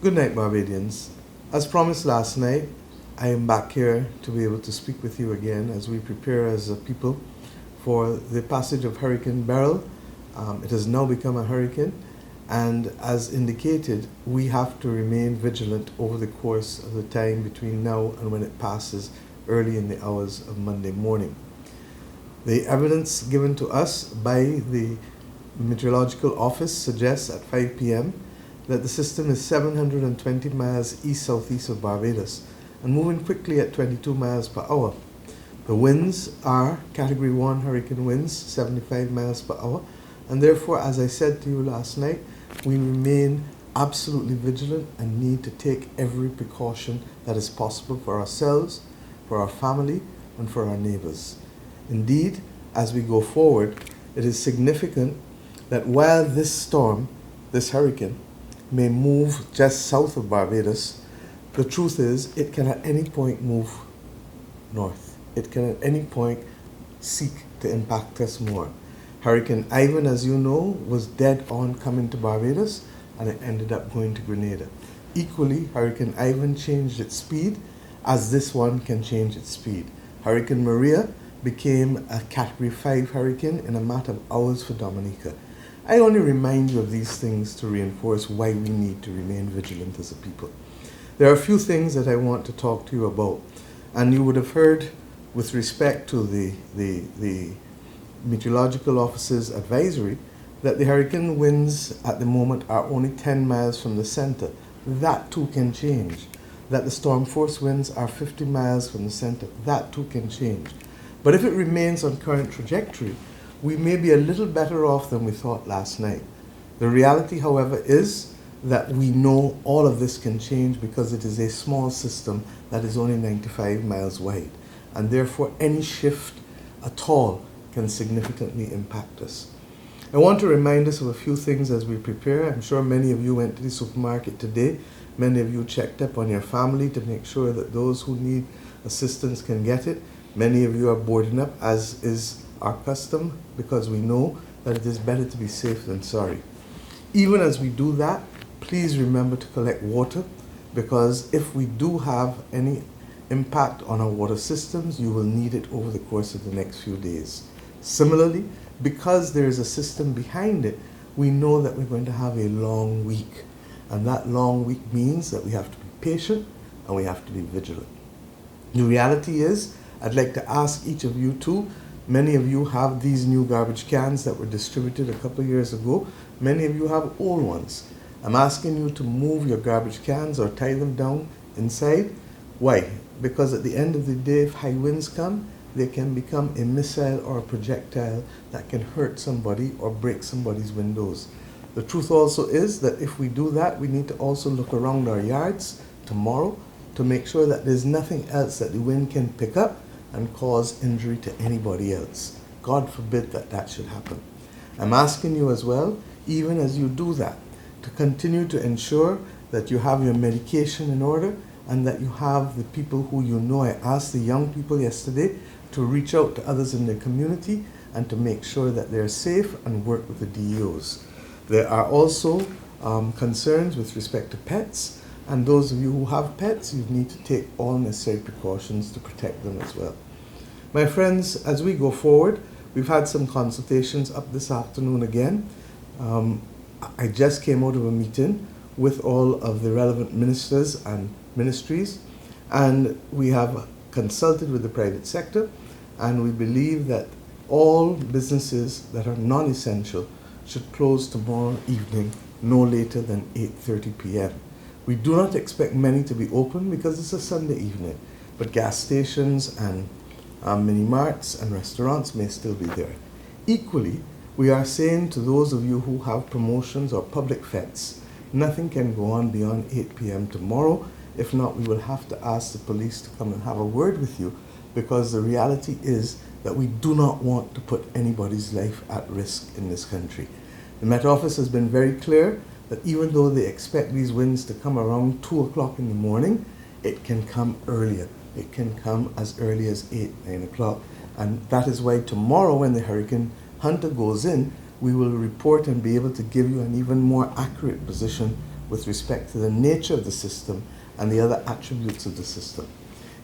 Good night, Barbadians. As promised last night, I am back here to be able to speak with you again as we prepare as a people for the passage of Hurricane Beryl. It has now become a hurricane, and as indicated, we have to remain vigilant over the course of the time between now and when it passes early in the hours of Monday morning. The evidence given to us by the Meteorological Office suggests at 5 p.m. that the system is 720 miles east-southeast of Barbados and moving quickly at 22 miles per hour. The winds are Category 1 hurricane winds, 75 miles per hour, and therefore, as I said to you last night, we remain absolutely vigilant and need to take every precaution that is possible for ourselves, for our family, and for our neighbors. Indeed, as we go forward, it is significant that while this storm, this hurricane, may move just south of Barbados, the truth is it can at any point move north. It can at any point seek to impact us more. Hurricane Ivan, as you know, was dead on coming to Barbados, and it ended up going to Grenada. Equally, Hurricane Ivan changed its speed as this one can change its speed. Hurricane Maria became a Category 5 hurricane in a matter of hours for Dominica. I only remind you of these things to reinforce why we need to remain vigilant as a people. There are a few things that I want to talk to you about, and you would have heard with respect to the Meteorological Office's advisory that the hurricane winds at the moment are only 10 miles from the center. That too can change. That the storm force winds are 50 miles from the center. That too can change. But if it remains on current trajectory, we may be a little better off than we thought last night. The reality, however, is that we know all of this can change because it is a small system that is only 95 miles wide, and therefore any shift at all can significantly impact us. I want to remind us of a few things as we prepare. I'm sure many of you went to the supermarket today. Many of you checked up on your family to make sure that those who need assistance can get it. Many of you are boarding up, as is our custom, because we know that it is better to be safe than sorry. Even as we do that, please remember to collect water, because if we do have any impact on our water systems, you will need it over the course of the next few days. Similarly, because there is a system behind it, we know that we're going to have a long week. And that long week means that we have to be patient and we have to be vigilant. The reality is, I'd like to ask each of you too. Many of you have these new garbage cans that were distributed a couple of years ago. Many of you have old ones. I'm asking you to move your garbage cans or tie them down inside. Why? Because at the end of the day, if high winds come, they can become a missile or a projectile that can hurt somebody or break somebody's windows. The truth also is that if we do that, we need to also look around our yards tomorrow to make sure that there's nothing else that the wind can pick up and cause injury to anybody else. God forbid that that should happen. I'm asking you as well, even as you do that, to continue to ensure that you have your medication in order and that you have the people who you know. I asked the young people yesterday to reach out to others in their community and to make sure that they're safe and work with the DEOs. There are also concerns with respect to pets, and those of you who have pets, you need to take all necessary precautions to protect them as well. My friends, as we go forward, we've had some consultations up this afternoon again. I just came out of a meeting with all of the relevant ministers and ministries, and we have consulted with the private sector, and we believe that all businesses that are non-essential should close tomorrow evening no later than 8:30 p.m. We do not expect many to be open because it's a Sunday evening, but gas stations and mini marts and restaurants may still be there. Equally, we are saying to those of you who have promotions or public fetes, nothing can go on beyond 8 p.m. tomorrow. If not, we will have to ask the police to come and have a word with you, because the reality is that we do not want to put anybody's life at risk in this country. The Met Office has been very clear that even though they expect these winds to come around 2 o'clock in the morning, it can come earlier. It can come as early as 8, 9 o'clock. And that is why tomorrow, when the Hurricane Hunter goes in, we will report and be able to give you an even more accurate position with respect to the nature of the system and the other attributes of the system.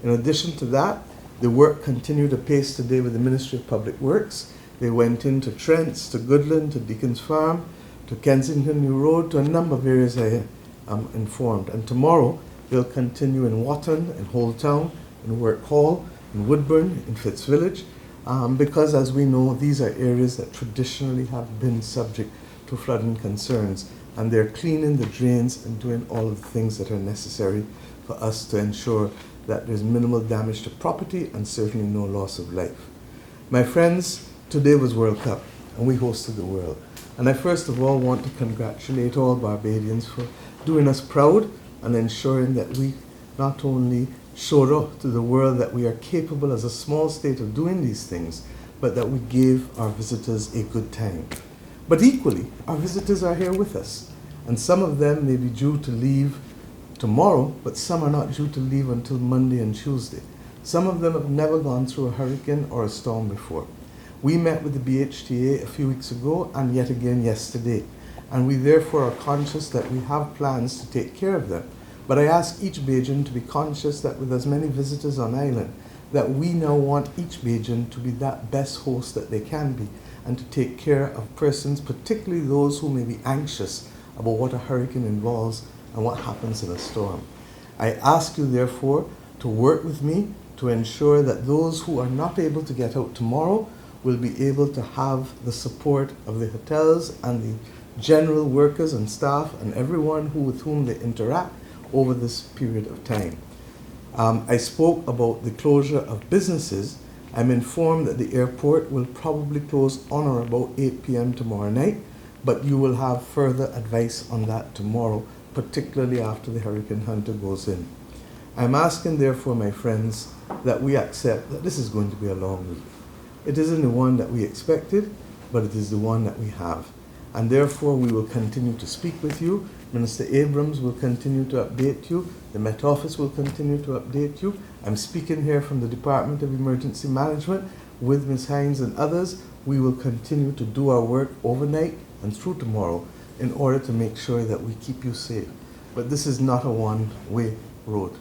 In addition to that, the work continued apace today with the Ministry of Public Works. They went into Trents, to Goodland, to Deacon's Farm, to Kensington New Road, to a number of areas I am informed. And tomorrow, they'll continue in Wotton, in Holt Town, in Work Hall, in Woodburn, in Fitzvillage, because as we know, these are areas that traditionally have been subject to flooding concerns, and they're cleaning the drains and doing all of the things that are necessary for us to ensure that there's minimal damage to property and certainly no loss of life. My friends, today was World Cup, and we hosted the world. And I first of all want to congratulate all Barbadians for doing us proud and ensuring that we not only showed up to the world that we are capable as a small state of doing these things, but that we gave our visitors a good time. But equally, our visitors are here with us, and some of them may be due to leave tomorrow, but some are not due to leave until Monday and Tuesday. Some of them have never gone through a hurricane or a storm before. We met with the BHTA a few weeks ago and yet again yesterday, and we therefore are conscious that we have plans to take care of them. But I ask each Bajan to be conscious that with as many visitors on island, that we now want each Bajan to be that best host that they can be and to take care of persons, particularly those who may be anxious about what a hurricane involves and what happens in a storm. I ask you therefore to work with me to ensure that those who are not able to get out tomorrow will be able to have the support of the hotels and the general workers and staff and everyone with whom they interact over this period of time. I spoke about the closure of businesses. I'm informed that the airport will probably close on or about 8 p.m. tomorrow night, but you will have further advice on that tomorrow, particularly after the Hurricane Hunter goes in. I'm asking therefore, my friends, that we accept that this is going to be a long week. It isn't the one that we expected, but it is the one that we have. And therefore we will continue to speak with you. Minister Abrams will continue to update you. The Met Office will continue to update you. I'm speaking here from the Department of Emergency Management with Ms. Hines and others. We will continue to do our work overnight and through tomorrow in order to make sure that we keep you safe. But this is not a one-way road.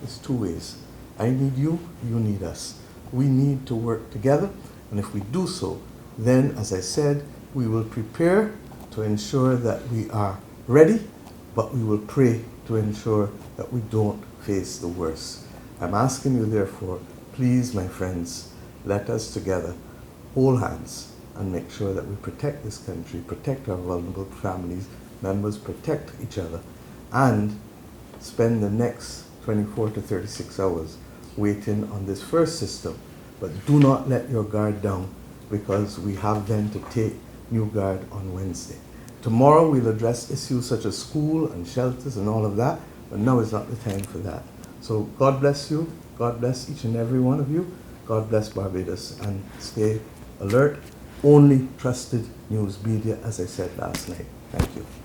It's two ways. I need you, you need us. We need to work together, and if we do so, then, as I said, we will prepare to ensure that we are ready, but we will pray to ensure that we don't face the worst. I'm asking you, therefore, please, my friends, let us together hold hands and make sure that we protect this country, protect our vulnerable families, members, protect each other, and spend the next 24 to 36 hours waiting on this first system. But do not let your guard down, because we have then to take new guard on Wednesday. Tomorrow we'll address issues such as school and shelters and all of that, but now is not the time for that. So God bless you, God bless each and every one of you, God bless Barbados, and stay alert. Only trusted news media, as I said last night. Thank you.